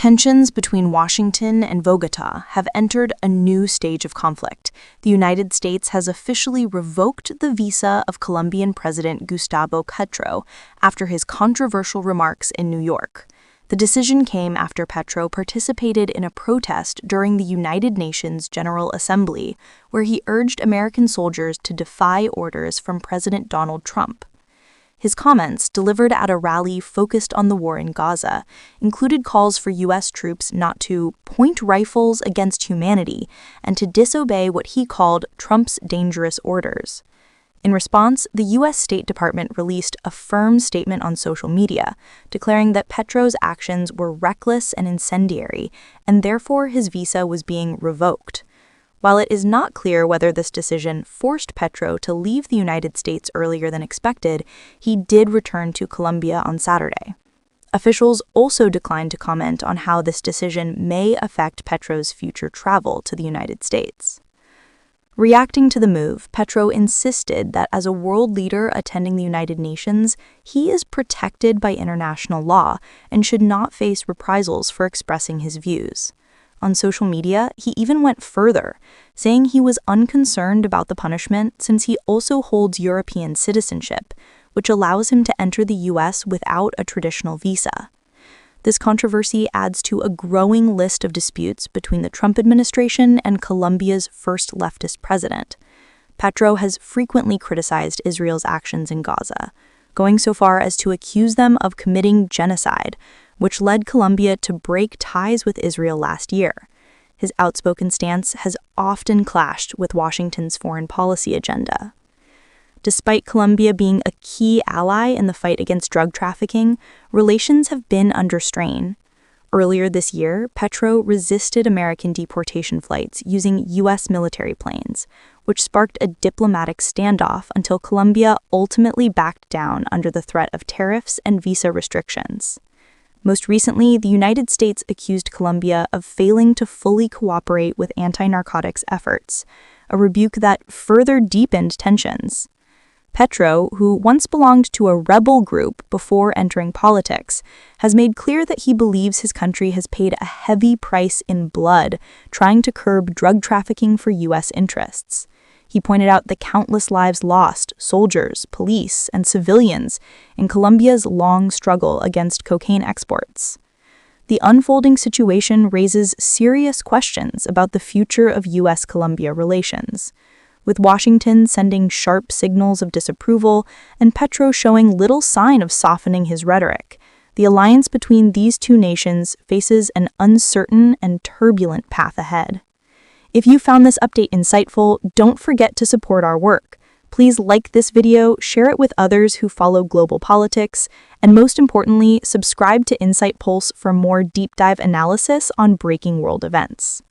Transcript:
Tensions between Washington and Bogotá have entered a new stage of conflict. The United States has officially revoked the visa of Colombian President Gustavo Petro after his controversial remarks in New York. The decision came after Petro participated in a protest during the United Nations General Assembly, where he urged American soldiers to defy orders from President Donald Trump. His comments, delivered at a rally focused on the war in Gaza, included calls for U.S. troops not to point rifles against humanity and to disobey what he called Trump's dangerous orders. In response, the U.S. State Department released a firm statement on social media, declaring that Petro's actions were reckless and incendiary, and therefore his visa was being revoked. While it is not clear whether this decision forced Petro to leave the United States earlier than expected, he did return to Colombia on Saturday. Officials also declined to comment on how this decision may affect Petro's future travel to the United States. Reacting to the move, Petro insisted that as a world leader attending the United Nations, he is protected by international law and should not face reprisals for expressing his views. On social media, he even went further, saying he was unconcerned about the punishment since he also holds European citizenship, which allows him to enter the U.S. without a traditional visa. This controversy adds to a growing list of disputes between the Trump administration and Colombia's first leftist president. Petro has frequently criticized Israel's actions in Gaza, going so far as to accuse them of committing genocide, which led Colombia to break ties with Israel last year. His outspoken stance has often clashed with Washington's foreign policy agenda. Despite Colombia being a key ally in the fight against drug trafficking, relations have been under strain. Earlier this year, Petro resisted American deportation flights using U.S. military planes, which sparked a diplomatic standoff until Colombia ultimately backed down under the threat of tariffs and visa restrictions. Most recently, the United States accused Colombia of failing to fully cooperate with anti-narcotics efforts, a rebuke that further deepened tensions. Petro, who once belonged to a rebel group before entering politics, has made clear that he believes his country has paid a heavy price in blood trying to curb drug trafficking for U.S. interests. He pointed out the countless lives lost, soldiers, police, and civilians, in Colombia's long struggle against cocaine exports. The unfolding situation raises serious questions about the future of US-Colombia relations. With Washington sending sharp signals of disapproval and Petro showing little sign of softening his rhetoric, the alliance between these two nations faces an uncertain and turbulent path ahead. If you found this update insightful, don't forget to support our work. Please like this video, share it with others who follow global politics, and most importantly, subscribe to InsightPulse for more deep dive analysis on breaking world events.